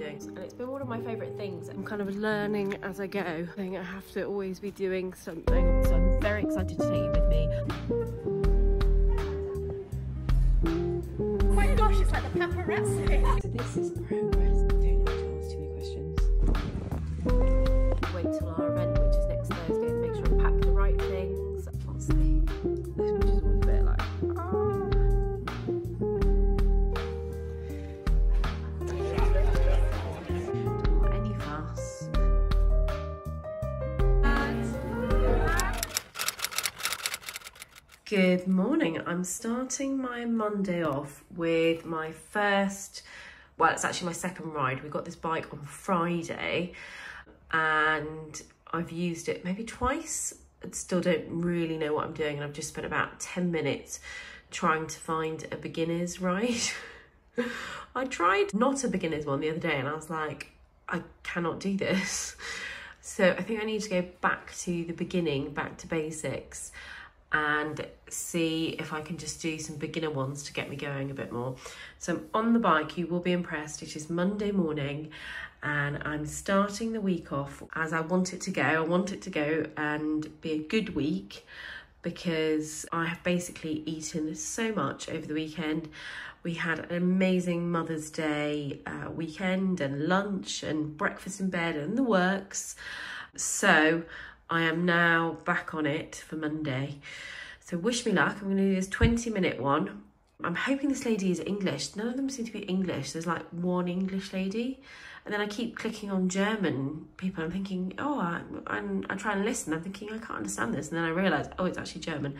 doing. And it's been one of my favourite things. I'm kind of learning as I go. I think I have to always be doing something. So I'm very excited to take you with me. Oh my gosh, it's like the paparazzi. So this is progress. Don't have to ask too many questions. Wait till our event, which is next Thursday, and make sure I pack the right things. I'll see. This one just was a bit like, Don't want any fuss. Good morning. I'm starting my Monday off with my first, well, it's actually my second ride. We got this bike on Friday and I've used it maybe twice. I still don't really know what I'm doing, and I've just spent about 10 minutes trying to find a beginner's ride. I tried not a beginner's one the other day and I was like, I cannot do this. So I think I need to go back to the beginning, back to basics, and see if I can just do some beginner ones to get me going a bit more. So I'm on the bike, you will be impressed. It is Monday morning and I'm starting the week off as I want it to go. I want it to go and be a good week because I have basically eaten so much over the weekend. We had an amazing Mother's Day weekend and lunch and breakfast in bed and the works. So I am now back on it for Monday. So wish me luck. I'm going to do this 20-minute one. I'm hoping this lady is English. None of them seem to be English. There's like one English lady. And then I keep clicking on German people. I'm thinking, oh, I try and listen. I'm thinking, I can't understand this. And then I realise, oh, it's actually German.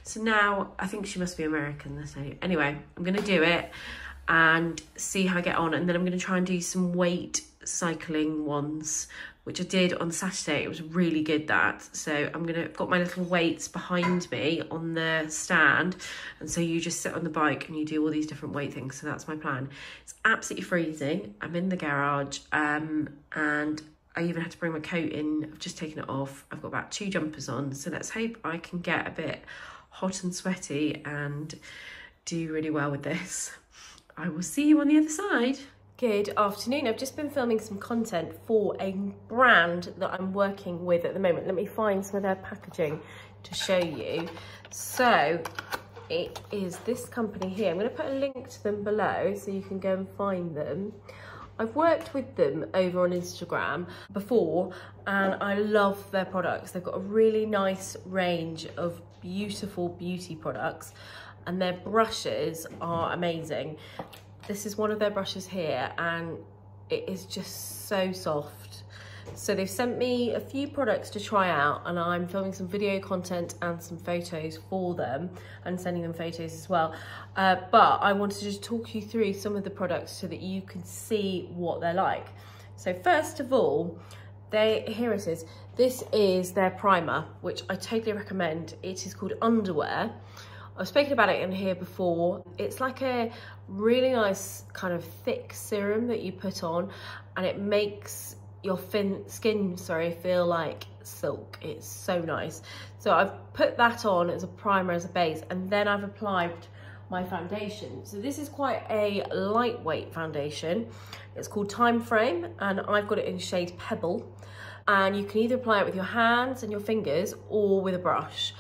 So now I think she must be American, this lady. Anyway, I'm going to do it and see how I get on. And then I'm going to try and do some weight cycling ones, which I did on Saturday. It was really good, that. So I've got my little weights behind me on the stand. And so you just sit on the bike and you do all these different weight things. So that's my plan. It's absolutely freezing. I'm in the garage and I even had to bring my coat in. I've just taken it off. I've got about 2 jumpers on. So let's hope I can get a bit hot and sweaty and do really well with this. I will see you on the other side. Good afternoon. I've just been filming some content for a brand that I'm working with at the moment. Let me find some of their packaging to show you. So it is this company here. I'm going to put a link to them below so you can go and find them. I've worked with them over on Instagram before and I love their products. They've got a really nice range of beautiful beauty products and their brushes are amazing. This is one of their brushes here and it is just so soft. So they've sent me a few products to try out and I'm filming some video content and some photos for them and sending them photos as well. But I wanted to just talk you through some of the products so that you can see what they're like. So first of all, here it is. This is their primer, which I totally recommend. It is called Underwear. I've spoken about it in here before. It's like a really nice kind of thick serum that you put on and it makes your skin feel like silk. It's so nice. So I've put that on as a primer, as a base, and then I've applied my foundation. So this is quite a lightweight foundation. It's called Time Frame and I've got it in shade Pebble, and you can either apply it with your hands and your fingers or with a brush.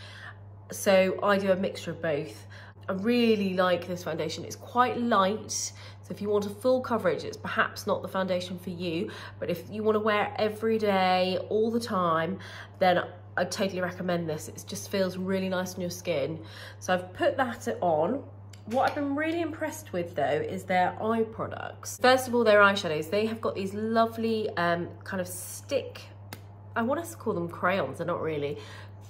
So I do a mixture of both. I really like this foundation. It's quite light. So if you want a full coverage, it's perhaps not the foundation for you. But if you want to wear it every day, all the time, then I totally recommend this. It just feels really nice on your skin. So I've put that on. What I've been really impressed with though is their eye products. First of all, their eyeshadows. They have got these lovely kind of stick, I want to call them crayons, they're not really,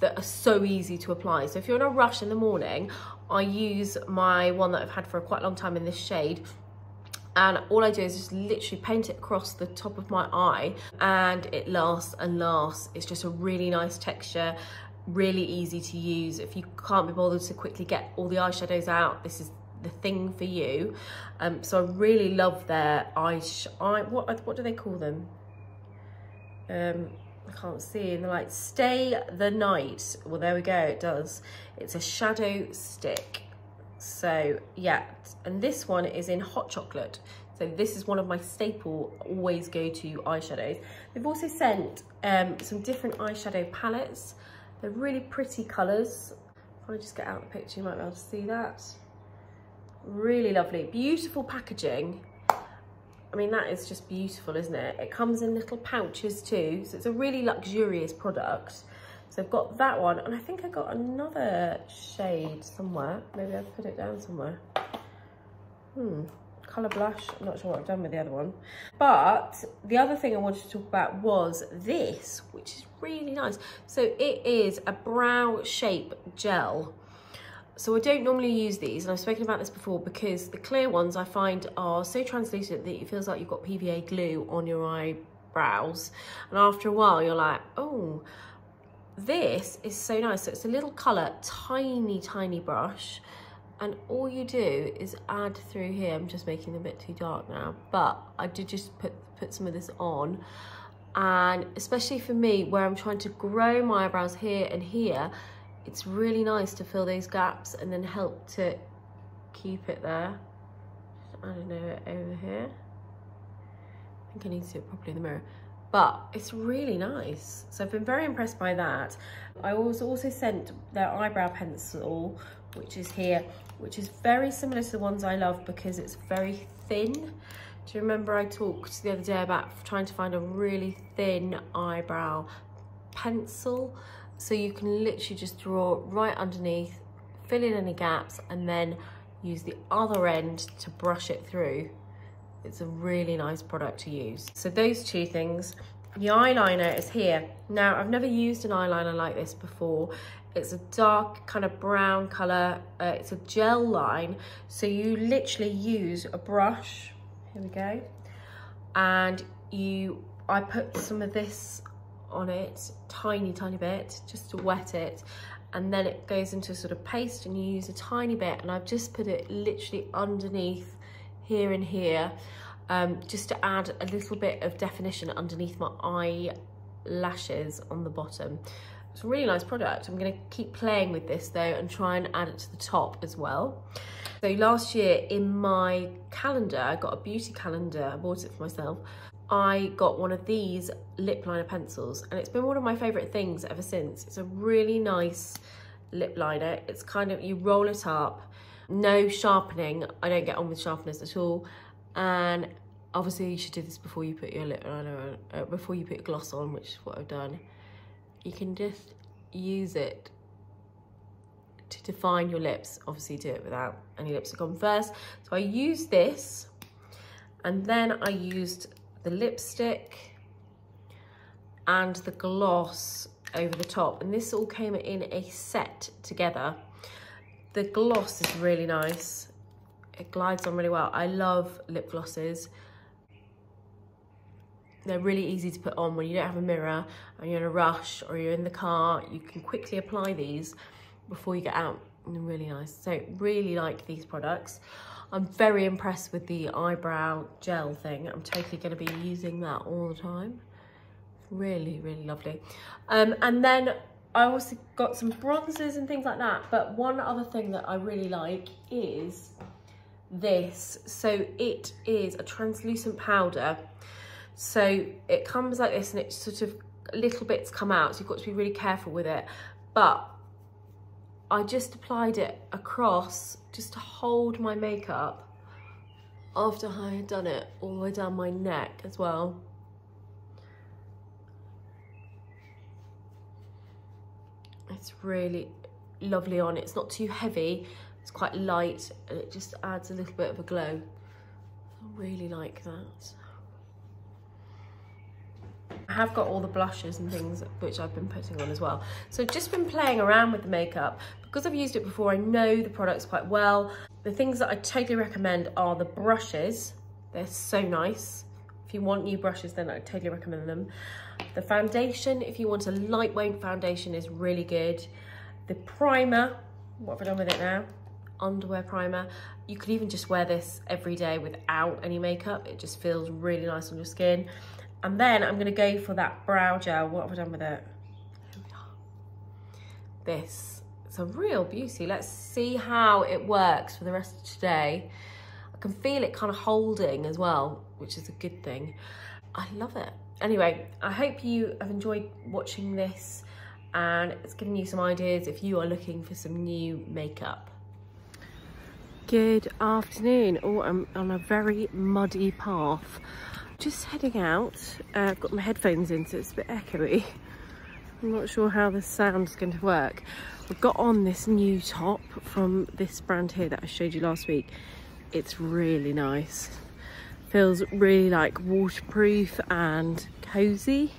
that are so easy to apply. So if you're in a rush in the morning, I use my one that I've had for quite a long time in this shade, and all I do is just literally paint it across the top of my eye and it lasts and lasts. It's just a really nice texture, really easy to use. If you can't be bothered to quickly get all the eyeshadows out, this is the thing for you. So I really love their what do they call them? I can't see in the light. Stay the Night. Well, there we go, it does. It's a shadow stick. So yeah, and this one is in hot chocolate. So this is one of my staple, always go-to eyeshadows. They've also sent some different eyeshadow palettes. They're really pretty colours. If I just get out the picture, you might be able to see that. Really lovely, beautiful packaging. I mean, that is just beautiful, isn't it? It comes in little pouches too, so it's a really luxurious product. So I've got that one, and I think I got another shade somewhere. Maybe I've put it down somewhere. Colour blush, I'm not sure what I've done with the other one. But the other thing I wanted to talk about was this, which is really nice. So it is a brow shape gel. So I don't normally use these, and I've spoken about this before, because the clear ones I find are so translucent that it feels like you've got PVA glue on your eyebrows. And after a while, you're like, oh, this is so nice. So it's a little colour, tiny, tiny brush. And all you do is add through here. I'm just making them a bit too dark now, but I did just put some of this on. And especially for me, where I'm trying to grow my eyebrows here and here, it's really nice to fill those gaps and then help to keep it there. I don't know, over here. I think I need to do it properly in the mirror. But it's really nice. So I've been very impressed by that. I was also sent their eyebrow pencil, which is here, which is very similar to the ones I love because it's very thin. Do you remember I talked the other day about trying to find a really thin eyebrow pencil? So you can literally just draw right underneath, fill in any gaps, and then use the other end to brush it through. It's a really nice product to use. So those two things. The eyeliner is here. Now, I've never used an eyeliner like this before. It's a dark kind of brown colour. It's a gel line. So you literally use a brush. Here we go. And I put some of this on it, tiny bit, just to wet it, and then it goes into a sort of paste, and you use a tiny bit, and I've just put it literally underneath here and here, just to add a little bit of definition underneath my eyelashes on the bottom. It's a really nice product. I'm going to keep playing with this though and try and add it to the top as well. So last year in my calendar, I got a beauty calendar, I bought it for myself. I got one of these lip liner pencils, and it's been one of my favourite things ever since. It's a really nice lip liner. It's kind of, you roll it up, no sharpening. I don't get on with sharpeners at all. And obviously you should do this before you put your lip liner on, before you put gloss on, which is what I've done. You can just use it to define your lips. Obviously do it without any lipstick on first. So I used this, and then I used the lipstick and the gloss over the top, and this all came in a set together. The gloss is really nice. It glides on really well. I love lip glosses. They're really easy to put on when you don't have a mirror and you're in a rush or you're in the car. You can quickly apply these before you get out, and they're really nice. So really like these products. I'm very impressed with the eyebrow gel thing. I'm totally going to be using that all the time. Really, really lovely. And then I also got some bronzers and things like that. But one other thing that I really like is this. So it is a translucent powder. So it comes like this, and it sort of little bits come out. So you've got to be really careful with it. But I just applied it across just to hold my makeup after I had done it all the way down my neck as well. It's really lovely on. It's not too heavy, it's quite light, and it just adds a little bit of a glow. I really like that. I have got all the blushes and things which I've been putting on as well. So just been playing around with the makeup. Because I've used it before, I know the products quite well. The things that I totally recommend are the brushes. They're so nice. If you want new brushes, then I totally recommend them. The foundation, if you want a lightweight foundation, is really good. The primer, what have I done with it now? Underwear primer. You could even just wear this every day without any makeup. It just feels really nice on your skin. And then I'm gonna go for that brow gel. What have I done with it? Here we are. This, it's a real beauty. Let's see how it works for the rest of today. I can feel it kind of holding as well, which is a good thing. I love it. Anyway, I hope you have enjoyed watching this and it's given you some ideas if you are looking for some new makeup. Good afternoon. Oh, I'm on a very muddy path. Just heading out. I've got my headphones in, so it's a bit echoey. I'm not sure how the sound's going to work. I've got on this new top from this brand here that I showed you last week. It's really nice. Feels really like waterproof and cozy.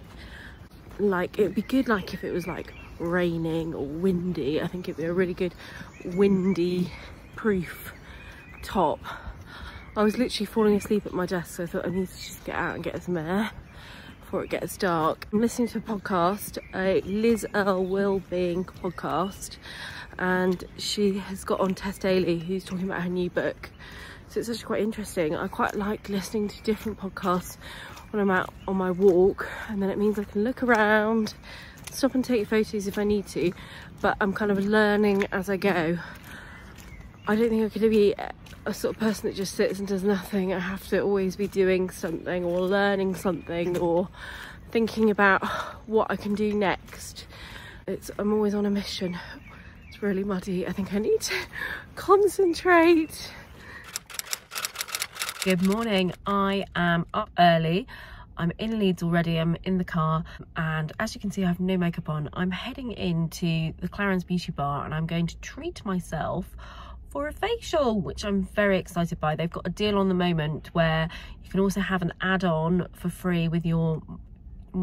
Like it'd be good like if it was like raining or windy. I think it'd be a really good windy proof top. I was literally falling asleep at my desk, so I thought I need to just get out and get some air before it gets dark. I'm listening to a podcast, a Earle Wellbeing podcast, and she has got on Tess Daly, who's talking about her new book. So it's actually quite interesting. I quite like listening to different podcasts when I'm out on my walk, and then it means I can look around, stop and take photos if I need to, but I'm kind of learning as I go. I don't think I could be a sort of person that just sits and does nothing. I have to always be doing something or learning something or thinking about what I can do next. I'm always on a mission. It's really muddy. I think I need to concentrate. Good morning. I am up early. I'm in Leeds already. I'm in the car, and as you can see I have no makeup on. I'm heading into the Clarins beauty bar and I'm going to treat myself for a facial, which I'm very excited by. They've got a deal on the moment where you can also have an add-on for free with your,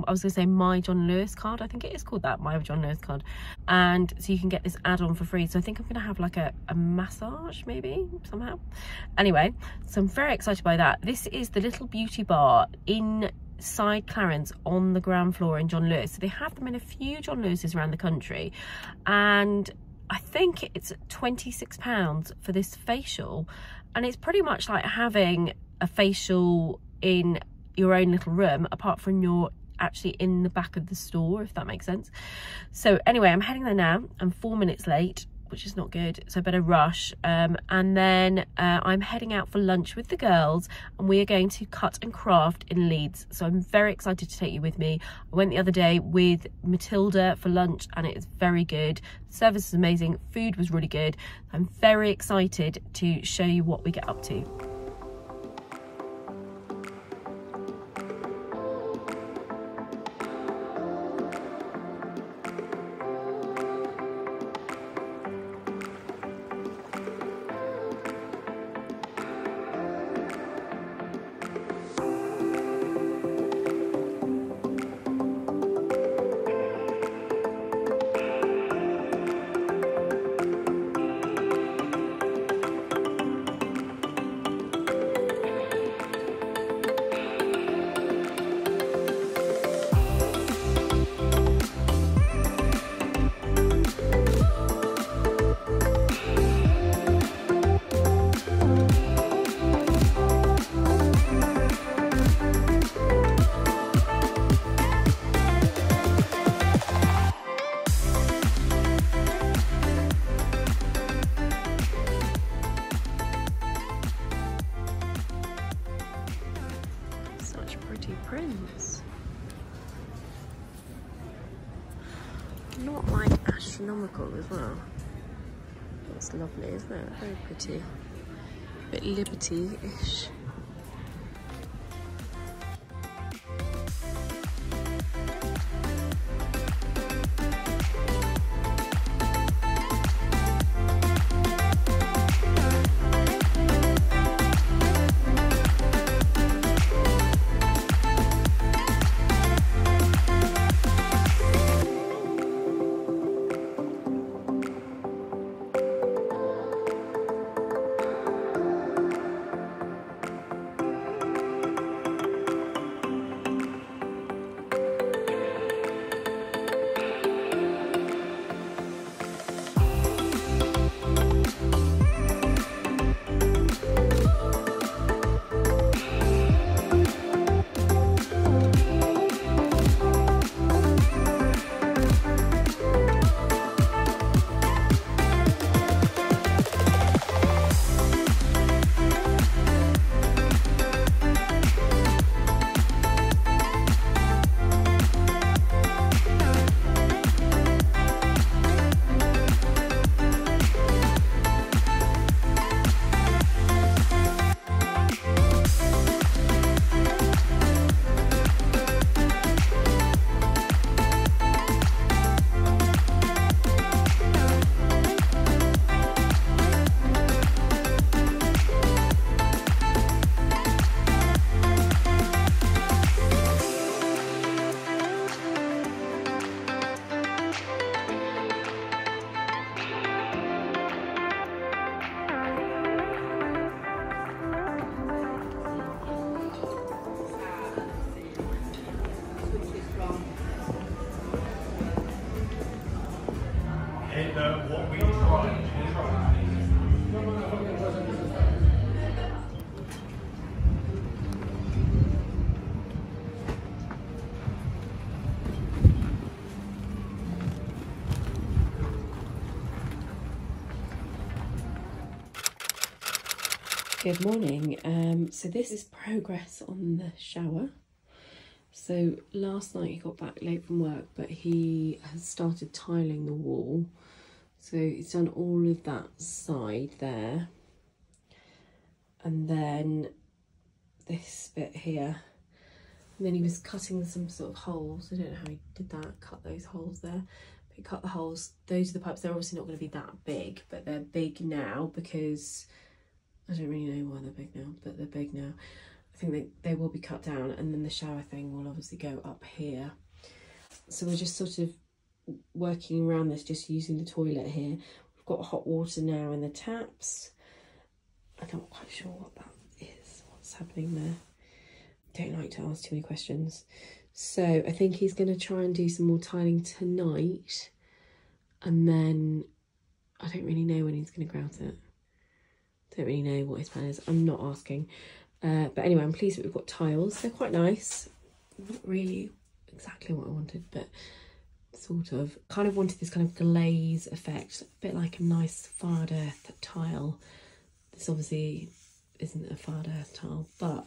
I was going to say My John Lewis card. I think it is called that, My John Lewis card. And so you can get this add-on for free. So I think I'm going to have like a massage maybe somehow. Anyway, so I'm very excited by that. This is the little beauty bar inside Clarins on the ground floor in John Lewis. So they have them in a few John Lewis's around the country. And I think it's £26 for this facial. And it's pretty much like having a facial in your own little room, apart from you're actually in the back of the store, if that makes sense. So anyway, I'm heading there now. I'm 4 minutes late, which is not good, so I better rush. And then I'm heading out for lunch with the girls, and we are going to cut and craft in Leeds. So I'm very excited to take you with me. I went the other day with Matilda for lunch and it is very good. Service is amazing, food was really good. I'm very excited to show you what we get up to. Prints. Not like astronomical as well. That's lovely, isn't it? Very pretty. A bit Liberty-ish. Good morning. So this is progress on the shower. So last night he got back late from work, but he has started tiling the wall. So he's done all of that side there. And then this bit here. And then he was cutting some sort of holes. I don't know how he did that, cut those holes there. But he cut the holes. Those are the pipes. They're obviously not going to be that big, but they're big now because I don't really know why they're big now, but they're big now. I think they will be cut down, and then the shower thing will obviously go up here. So we're just sort of working around this, just using the toilet here. We've got hot water now in the taps. I'm not quite sure what that is, what's happening there. Don't like to ask too many questions. So I think he's going to try and do some more tiling tonight, and then I don't really know when he's going to grout it. Don't really know what his plan is. I'm not asking. But anyway, I'm pleased that we've got tiles. They're quite nice. Not really exactly what I wanted, but sort of. Kind of wanted this kind of glaze effect, a bit like a nice Fard Earth tile. This obviously isn't a Fard Earth tile, but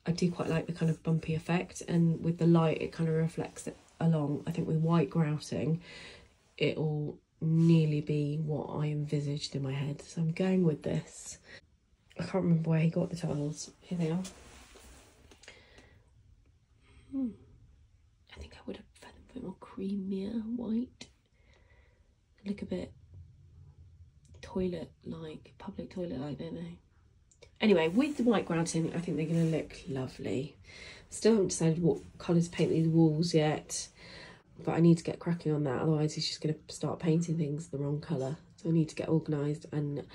I do quite like the kind of bumpy effect, and with the light it kind of reflects it along. I think with white grouting it'll nearly be what I envisaged in my head, so I'm going with this. I can't remember where he got the tiles. Here they are. I think I would have found them a bit more creamier white. They look a bit toilet-like, public toilet-like, don't they? Anyway, with the white grouting, I think they're going to look lovely. Still haven't decided what colours to paint these walls yet, but I need to get cracking on that, otherwise he's just going to start painting things the wrong colour. So I need to get organised and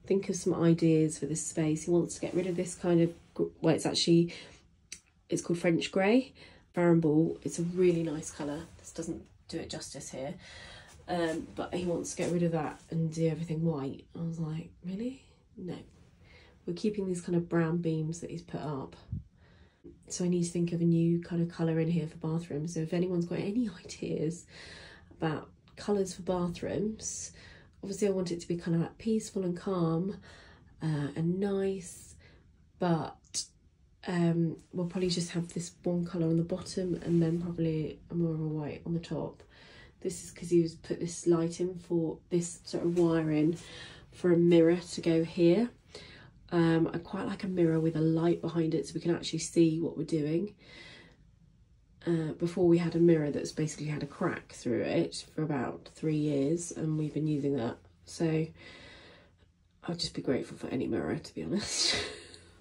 think of some ideas for this space. He wants to get rid of this kind of, well, it's called French grey, Farrenball. It's a really nice colour. This doesn't do it justice here. But he wants to get rid of that and do everything white. I was like, really? No. We're keeping these kind of brown beams that he's put up. So I need to think of a new kind of colour in here for bathrooms. So if anyone's got any ideas about colours for bathrooms, obviously I want it to be kind of like peaceful and calm and nice, but we'll probably just have this one colour on the bottom and then probably more of a white on the top. This is because he was put this light in for this sort of wire in for a mirror to go here. I quite like a mirror with a light behind it so we can actually see what we're doing. Before we had a mirror that's basically had a crack through it for about 3 years, and we've been using that. So I'll just be grateful for any mirror, to be honest,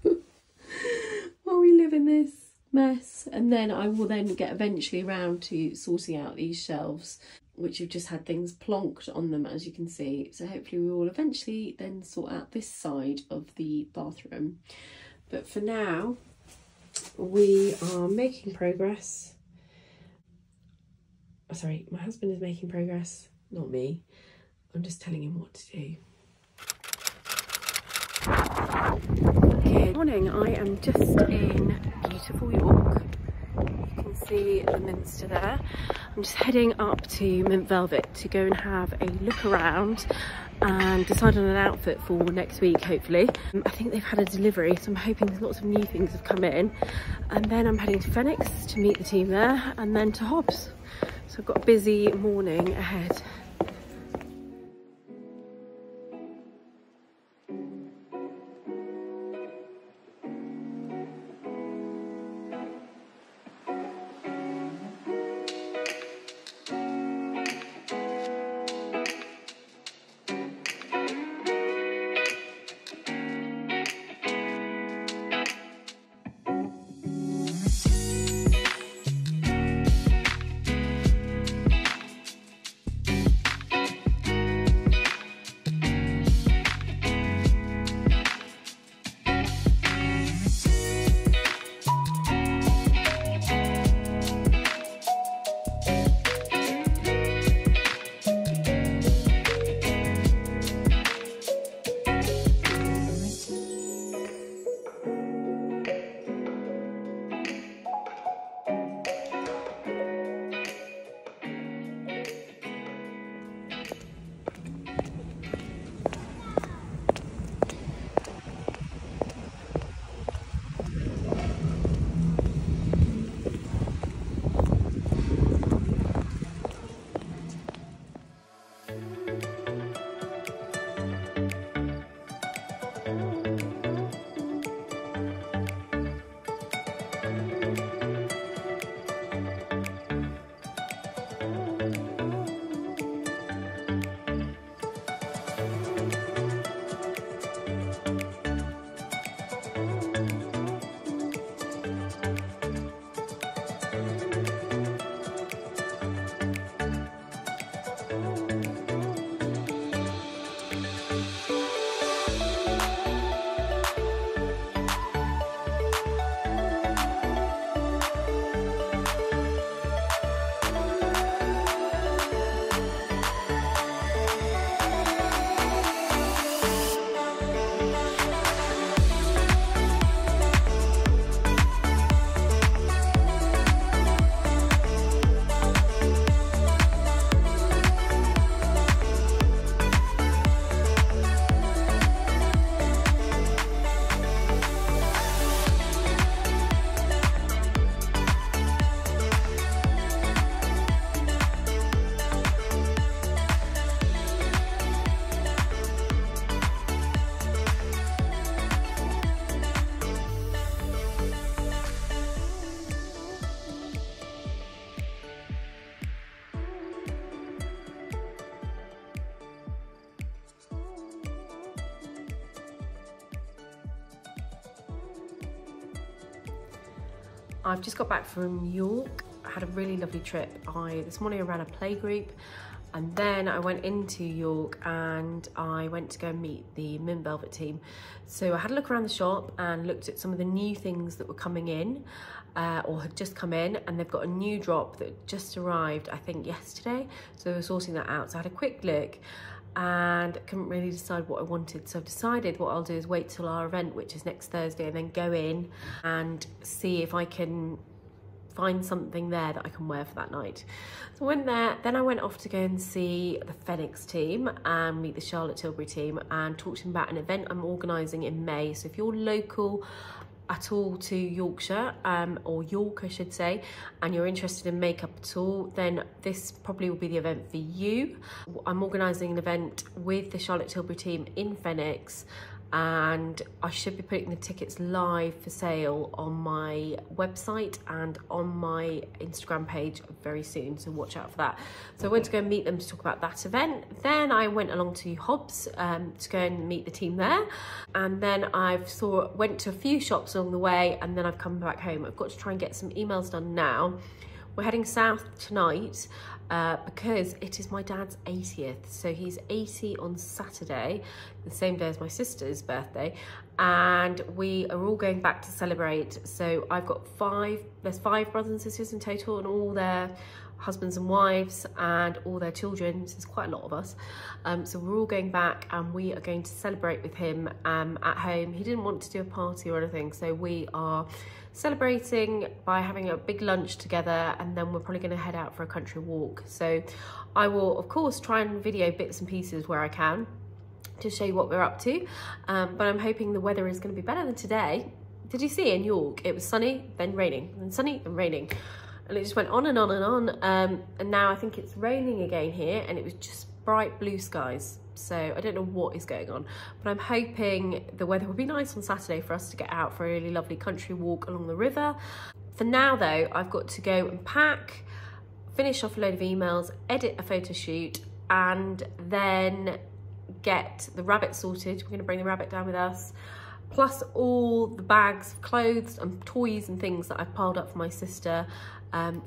while we live in this mess. And then I will then get eventually around to sorting out these shelves, which have just had things plonked on them, as you can see. So hopefully we will eventually then sort out this side of the bathroom. But for now, we are making progress. Oh, sorry, my husband is making progress, not me. I'm just telling him what to do. Good morning, I am just in beautiful York. You can see the Minster there. I'm just heading up to Mint Velvet to go and have a look around and decide on an outfit for next week, hopefully. I think they've had a delivery, so I'm hoping there's lots of new things have come in. And then I'm heading to Phoenix to meet the team there, and then to Hobbs. So I've got a busy morning ahead. I've just got back from York. I had a really lovely trip. This morning I ran a play group, and then I went into York and I went to go and meet the Mint Velvet team. So I had a look around the shop and looked at some of the new things that were coming in or had just come in, and they've got a new drop that just arrived, I think yesterday. So they were sorting that out. So I had a quick look and couldn't really decide what I wanted. So I've decided what I'll do is wait till our event, which is next Thursday, and then go in and see if I can find something there that I can wear for that night. So I went there, then I went off to go and see the Phoenix team and meet the Charlotte Tilbury team and talk to them about an event I'm organising in May. So if you're local at all to Yorkshire, or York I should say, and you're interested in makeup at all, then this probably will be the event for you. I'm organising an event with the Charlotte Tilbury team in Phoenix, and I should be putting the tickets live for sale on my website and on my Instagram page very soon, so watch out for that. So I went to go and meet them to talk about that event. Then I went along to Hobbs to go and meet the team there, and then went to a few shops along the way, and then I've come back home. I've got to try and get some emails done now. We're heading south tonight because it is my dad's 80th. So he's 80 on Saturday, the same day as my sister's birthday. And we are all going back to celebrate. So I've got there's 5 brothers and sisters in total, and all their husbands and wives and all their children. So there's quite a lot of us. So we're all going back and we are going to celebrate with him at home. He didn't want to do a party or anything, so we are celebrating by having a big lunch together, and then we're probably going to head out for a country walk. So I will of course try and video bits and pieces where I can to show you what we're up to, but I'm hoping the weather is going to be better than today. Did you see in York it was sunny then raining, then sunny and raining, and it just went on and on and on, and now I think it's raining again here, and it was just bright blue skies. So I don't know what is going on, but I'm hoping the weather will be nice on Saturday for us to get out for a really lovely country walk along the river. For now though, I've got to go and pack, finish off a load of emails, edit a photo shoot, and then get the rabbit sorted. We're going to bring the rabbit down with us, plus all the bags of clothes and toys and things that I've piled up for my sister,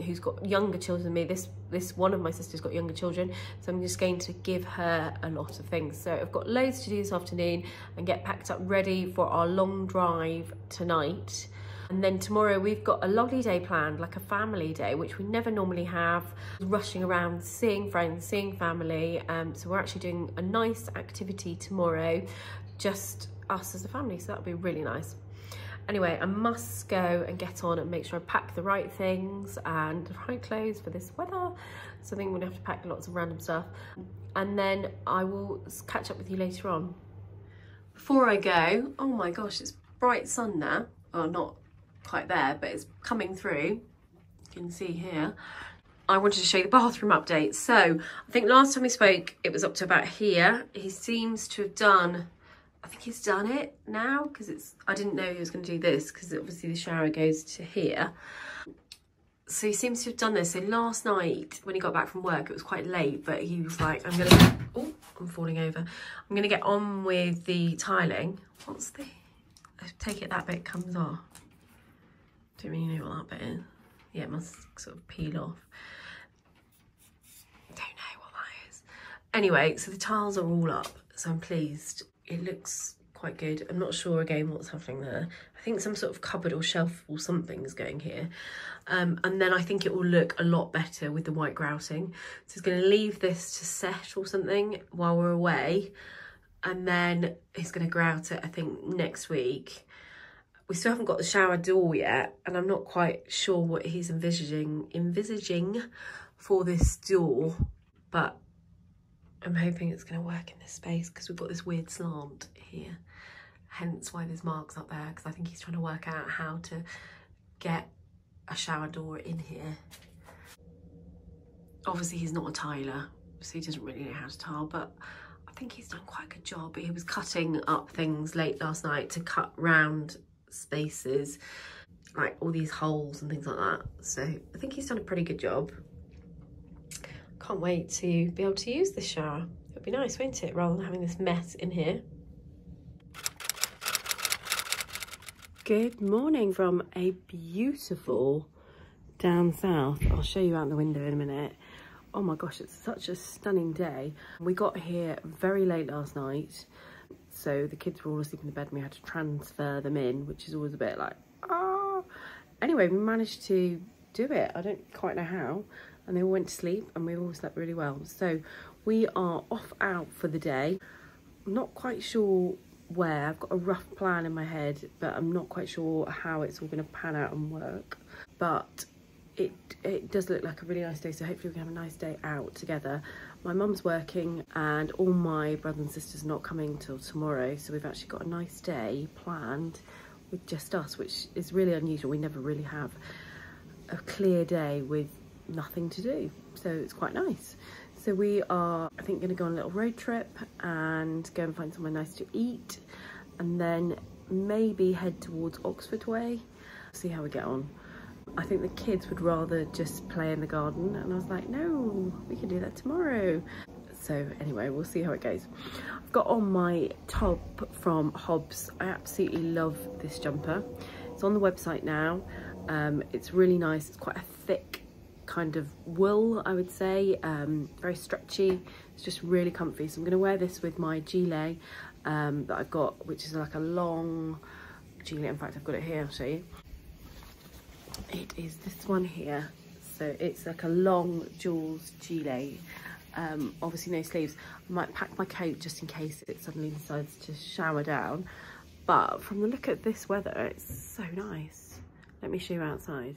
who's got younger children than me. This one of my sisters got younger children, so I'm just going to give her a lot of things. So I've got loads to do this afternoon and get packed up ready for our long drive tonight. And then tomorrow we've got a lovely day planned, like a family day, which we never normally have. Rushing around, seeing friends, seeing family. So we're actually doing a nice activity tomorrow, just us as a family, so that'll be really nice. Anyway, I must go and get on and make sure I pack the right things and the right clothes for this weather. So I think we're gonna have to pack lots of random stuff. And then I will catch up with you later on. Before I go, oh my gosh, it's bright sun now. Oh, not quite there, but it's coming through. You can see here. I wanted to show you the bathroom update. So I think last time we spoke, it was up to about here. He seems to have done, I think he's done it now, because I didn't know he was going to do this, because obviously the shower goes to here. So he seems to have done this. So last night when he got back from work, it was quite late, but he was like, I'm falling over. I'm gonna get on with the tiling. I take it that bit comes off. Don't really know what that bit is. Yeah, it must sort of peel off. Don't know what that is. Anyway, so the tiles are all up, so I'm pleased. It looks quite good. I'm not sure again what's happening there. I think some sort of cupboard or shelf or something is going here. And then I think it will look a lot better with the white grouting. So he's going to leave this to set or something while we're away. And then he's going to grout it, I think, next week. We still haven't got the shower door yet, and I'm not quite sure what he's envisaging for this door, but I'm hoping it's going to work in this space, because we've got this weird slant here, hence why there's marks up there, because I think he's trying to work out how to get a shower door in here. Obviously he's not a tiler, so he doesn't really know how to tile, but I think he's done quite a good job. He was cutting up things late last night to cut round spaces, like all these holes and things like that. So I think he's done a pretty good job. Can't wait to be able to use this shower. It'll be nice, won't it, rather than having this mess in here. Good morning from a beautiful down south. I'll show you out the window in a minute. Oh my gosh, it's such a stunning day. We got here very late last night, so the kids were all asleep in the bed and we had to transfer them in, which is always a bit like, ah. Anyway, we managed to do it. I don't quite know how. And they all went to sleep and we all slept really well. So we are off out for the day. I'm not quite sure where. I've got a rough plan in my head, but I'm not quite sure how it's all going to pan out and work. But it does look like a really nice day, so hopefully we can have a nice day out together. My mum's working and all my brothers and sisters are not coming till tomorrow, so we've actually got a nice day planned with just us, which is really unusual. We never really have a clear day with nothing to do, so it's quite nice. So we are, I think, going to go on a little road trip and go and find somewhere nice to eat, and then maybe head towards Oxford way, see how we get on. I think the kids would rather just play in the garden, and I was like, no, we can do that tomorrow. So anyway, we'll see how it goes. I've got on my top from Hobbs. I absolutely love this jumper. It's on the website now. It's really nice. It's quite a thick kind of wool, I would say, very stretchy. It's just really comfy. So I'm going to wear this with my gilet that I've got, which is like a long gilet. In fact, I've got it here, I'll show you. It is this one here. So it's like a long Jules gilet, obviously no sleeves. I might pack my coat just in case it suddenly decides to shower down, but from the look at this weather, it's so nice. Let me show you outside.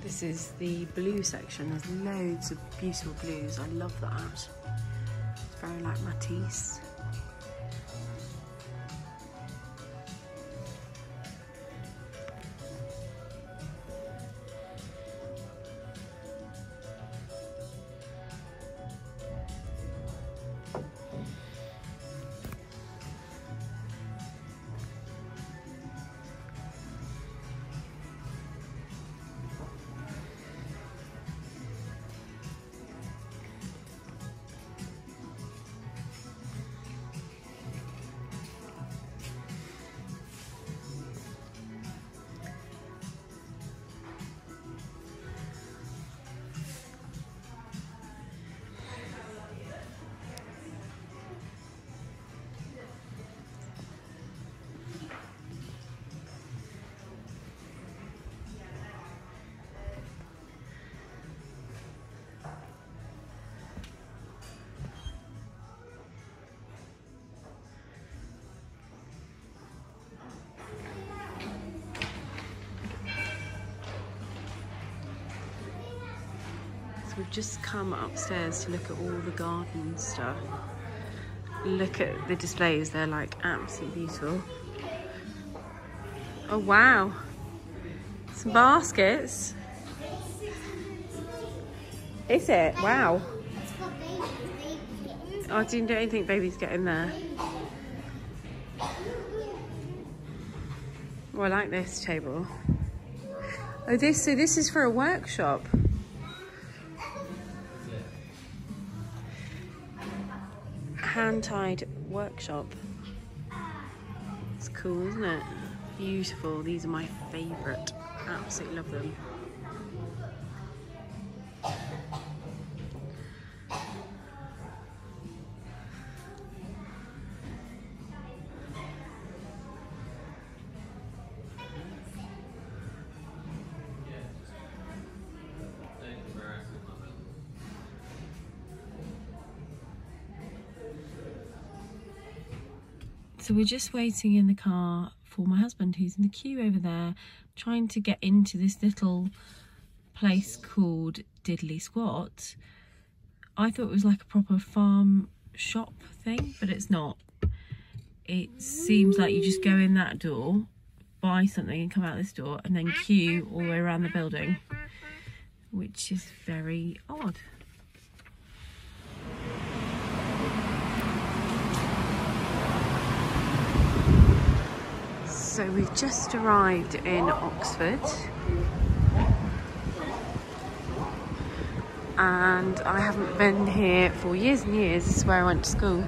This is the blue section. There's loads of beautiful blues. I love that. It's very like Matisse. So we've just come upstairs to look at all the garden stuff. Look at the displays, they're like absolutely beautiful. Oh wow, some baskets. Is it? Wow. Oh, I don't think babies get in there. Oh, I like this table. Oh, this is for a workshop. Hand-tied workshop. It's cool, isn't it? Beautiful. These are my favourite. Absolutely love them. So we're just waiting in the car for my husband, who's in the queue over there, trying to get into this little place called Diddly Squat. I thought it was like a proper farm shop thing, but it's not. It seems like you just go in that door, buy something and come out this door, and then queue all the way around the building, which is very odd. So we've just arrived in Oxford, and I haven't been here for years and years. This is where I went to school,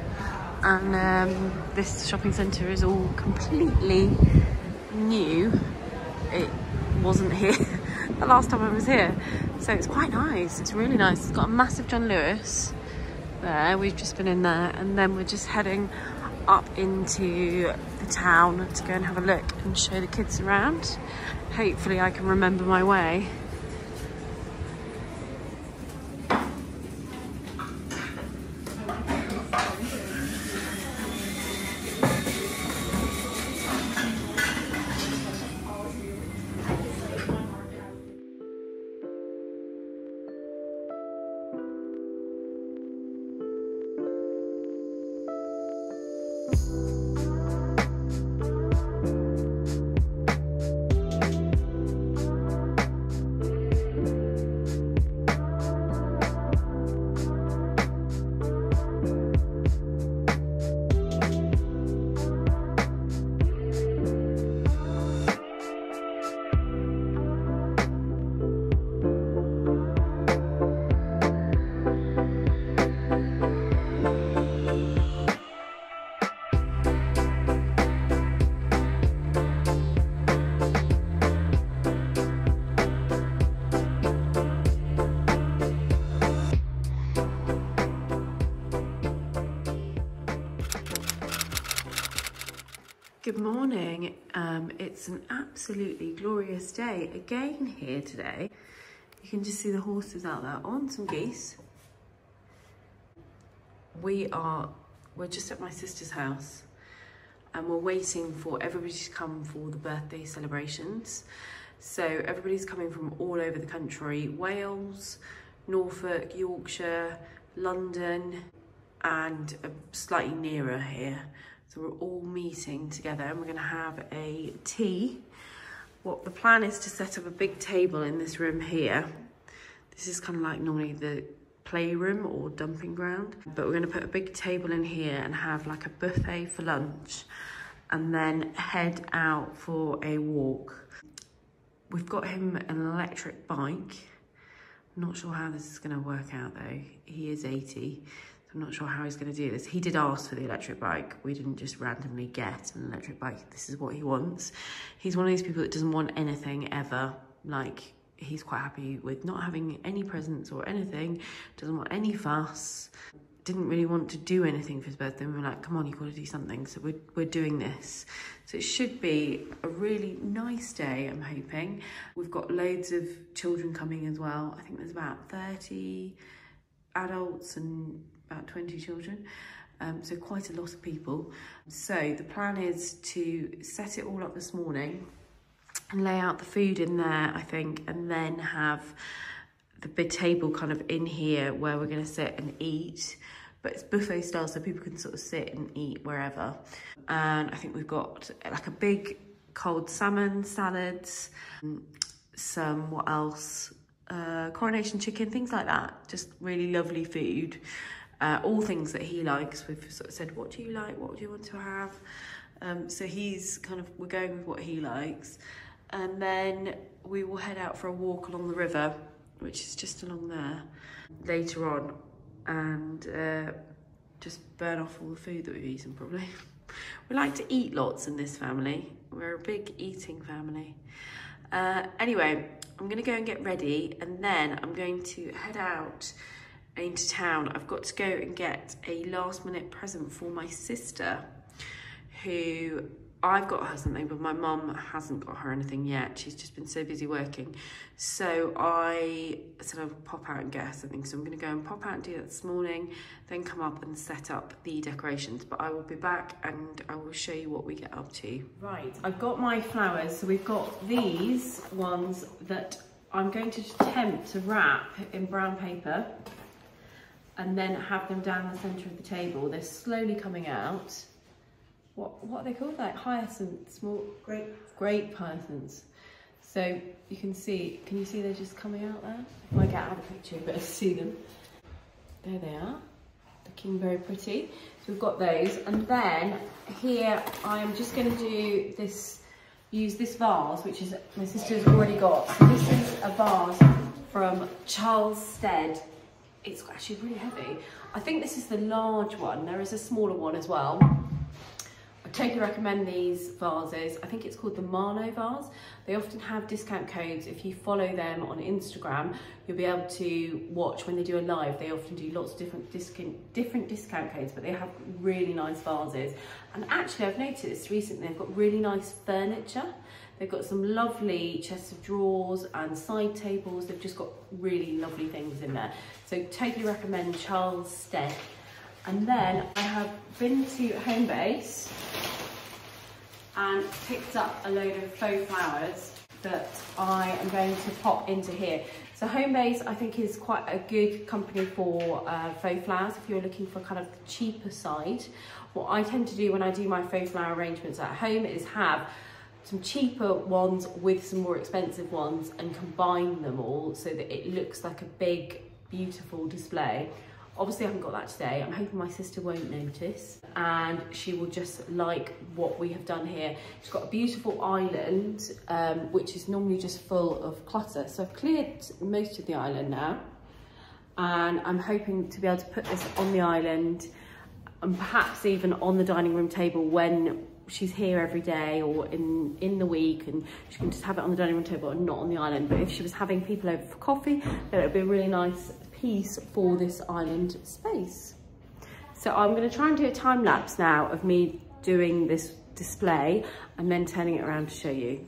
and this shopping centre is all completely new. It wasn't here the last time I was here, so it's quite nice. It's really nice. It's got a massive John Lewis there. We've just been in there, and then we're just heading up into the town to go and have a look and show the kids around. Hopefully I can remember my way. Good morning. It's an absolutely glorious day again here today. You can just see the horses out there on some geese. We're just at my sister's house, and we're waiting for everybody to come for the birthday celebrations. So everybody's coming from all over the country: Wales, Norfolk, Yorkshire, London, and slightly nearer here. So we're all meeting together, and we're going to have a tea. What the plan is to set up a big table in this room here. This is kind of like normally the playroom or dumping ground, but we're going to put a big table in here and have like a buffet for lunch, and then head out for a walk. We've got him an electric bike. I'm not sure how this is going to work out though. He is 80. I'm not sure how he's going to do this. He did ask for the electric bike. We didn't just randomly get an electric bike. This is what he wants. He's one of these people that doesn't want anything ever. Like, he's quite happy with not having any presents or anything. Doesn't want any fuss. Didn't really want to do anything for his birthday. And we were like, come on, you've got to do something. So we're doing this. So it should be a really nice day, I'm hoping. We've got loads of children coming as well. I think there's about 30 adults and about 20 children, so quite a lot of people. So the plan is to set it all up this morning and lay out the food in there, I think, and then have the big table kind of in here where we're going to sit and eat, but it's buffet style, so people can sort of sit and eat wherever. And I think we've got like a big cold salmon, salads, some, what else? Coronation chicken, things like that. Just really lovely food. All things that he likes. We've sort of said, what do you like? What do you want to have? So he's kind of, we're going with what he likes. And then we will head out for a walk along the river, which is just along there, later on, and just burn off all the food that we've eaten, probably. We like to eat lots in this family. We're a big eating family. Anyway, I'm gonna go and get ready, and then I'm going to head out into town. I've got to go and get a last minute present for my sister, who I've got her something, but my mum hasn't got her anything yet. She's just been so busy working. So I said I'll pop out and get her something. So I'm gonna go and pop out and do that this morning, then come up and set up the decorations. But I will be back and I will show you what we get up to. Right, I've got my flowers. So we've got these ones that I'm going to attempt to wrap in brown paper and then have them down the center of the table. They're slowly coming out. What are they called? Like hyacinth, small grape hyacinths. So you can see they're just coming out there? If I get out of the picture, you better see them. There they are, looking very pretty. So we've got those, and then here I am just going to do this, use this vase, which is my sister's already got. So this is a vase from Charles Stead. It's actually really heavy. I think this is the large one. There is a smaller one as well. I totally recommend these vases. I think it's called the Marlowe vase. They often have discount codes. If you follow them on Instagram, you'll be able to watch when they do a live. They often do lots of different discount codes, but they have really nice vases. And actually, I've noticed recently they've got really nice furniture. They've got some lovely chests of drawers and side tables. They've just got really lovely things in there. So totally recommend Charles Stead. And then I have been to Homebase and picked up a load of faux flowers that I am going to pop into here. So Homebase, I think, is quite a good company for faux flowers if you're looking for kind of the cheaper side. What I tend to do when I do my faux flower arrangements at home is have some cheaper ones with some more expensive ones and combine them all so that it looks like a big, beautiful display. Obviously I haven't got that today. I'm hoping my sister won't notice and she will just like what we have done here. She's got a beautiful island, which is normally just full of clutter. So I've cleared most of the island now, and I'm hoping to be able to put this on the island and perhaps even on the dining room table when she's here every day or in the week, and she can just have it on the dining room table and not on the island. But if she was having people over for coffee, then it would be a really nice piece for this island space. So I'm going to try and do a time lapse now of me doing this display and then turning it around to show you.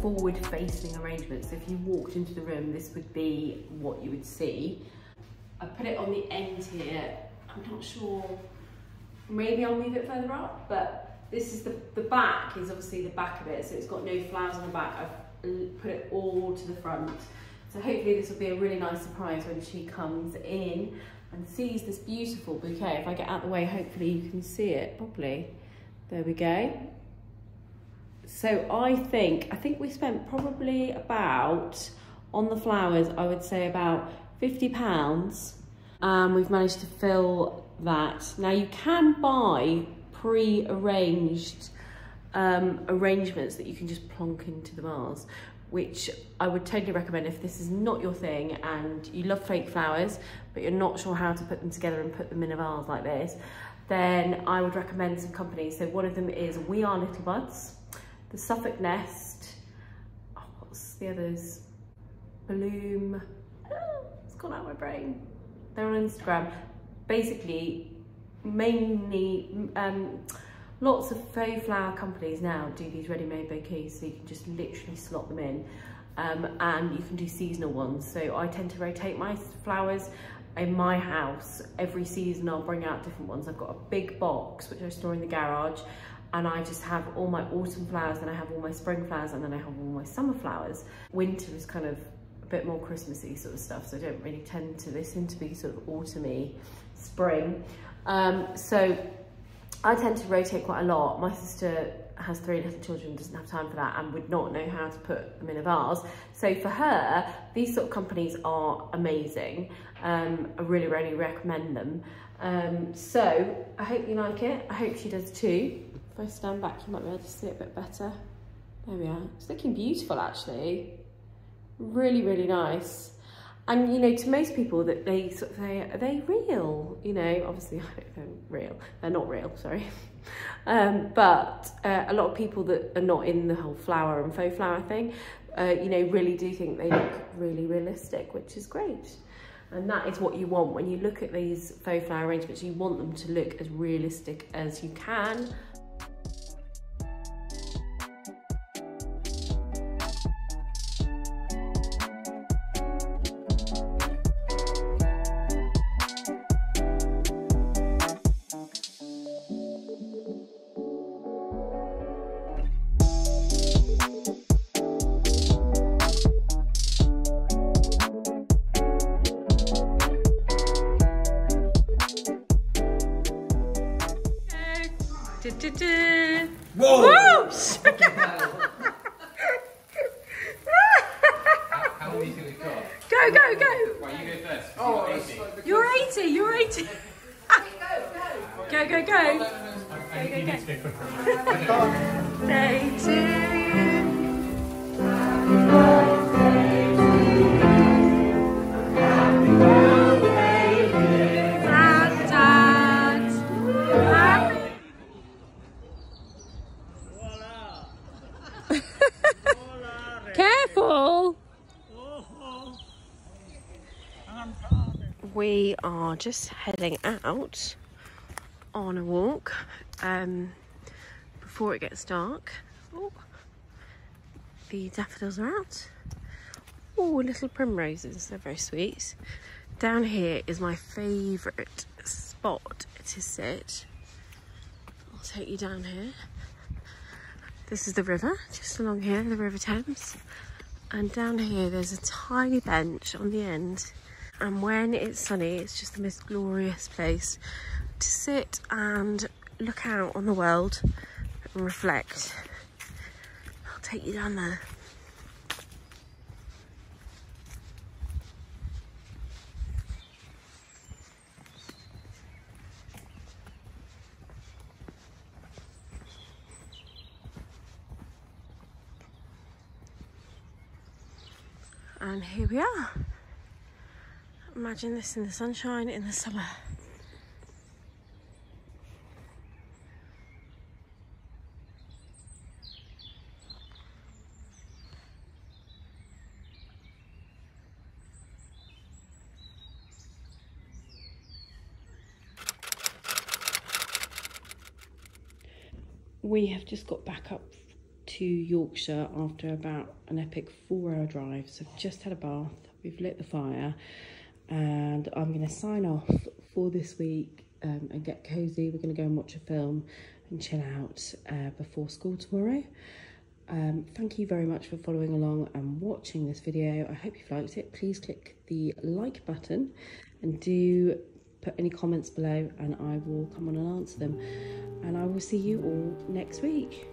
Forward facing arrangement. So if you walked into the room, this would be what you would see. I put it on the end here. I'm not sure, maybe I'll move it further up, but this is the back is obviously the back of it, so it's got no flowers on the back. I've put it all to the front. So hopefully this will be a really nice surprise when she comes in and sees this beautiful bouquet. If I get out of the way, hopefully you can see it properly. There we go. So I think we spent probably about, on the flowers, I would say about £50. We've managed to fill that. Now you can buy pre-arranged arrangements that you can just plonk into the vase, which I would totally recommend if this is not your thing and you love fake flowers, but you're not sure how to put them together and put them in a vase like this, then I would recommend some companies. So one of them is We Are Little Buds, the Suffolk Nest, the others? Bloom. Oh, it's gone out of my brain. They're on Instagram. Basically, mainly lots of faux flower companies now do these ready-made bouquets, so you can just literally slot them in, and you can do seasonal ones. So I tend to rotate my flowers in my house. Every season I'll bring out different ones. I've got a big box which I store in the garage, and I just have all my autumn flowers, then I have all my spring flowers, and then I have all my summer flowers. Winter is kind of a bit more Christmassy sort of stuff, so I don't really tend to, they seem to be sort of autumny, spring. So I tend to rotate quite a lot. My sister has 3 little children, doesn't have time for that, and would not know how to put them in a vase. So for her, these sort of companies are amazing. I really, really recommend them. So I hope you like it. I hope she does too. If I stand back, you might be able to see it a bit better. There we are. It's looking beautiful, actually. Really, really nice. And, you know, to most people that they sort of say, are they real? You know, obviously, I don't know, real. They're not real, sorry. But a lot of people that are not in the whole flower and faux flower thing, you know, really do think they look really realistic, which is great. And that is what you want when you look at these faux flower arrangements. You want them to look as realistic as you can. Whoa! How many do you think we've got? Go! Right, you go first. Oh, you're 80. You're 80. Go! No. Day to you. Careful! We are just heading out on a walk before it gets dark. Oh, the daffodils are out. Oh, little primroses, they're very sweet. Down here is my favourite spot to sit. I'll take you down here. This is the river, just along here, the River Thames. And down here, there's a tiny bench on the end. And when it's sunny, it's just the most glorious place to sit and look out on the world and reflect. I'll take you down there. And here we are. Imagine this in the sunshine in the summer. We have just got back up to Yorkshire after about an epic 4-hour drive. So I've just had a bath, we've lit the fire, and I'm going to sign off for this week and get cosy. We're going to go and watch a film and chill out before school tomorrow. Thank you very much for following along and watching this video. I hope you've liked it. Please click the like button and do put any comments below, and I will come on and answer them. And I will see you all next week.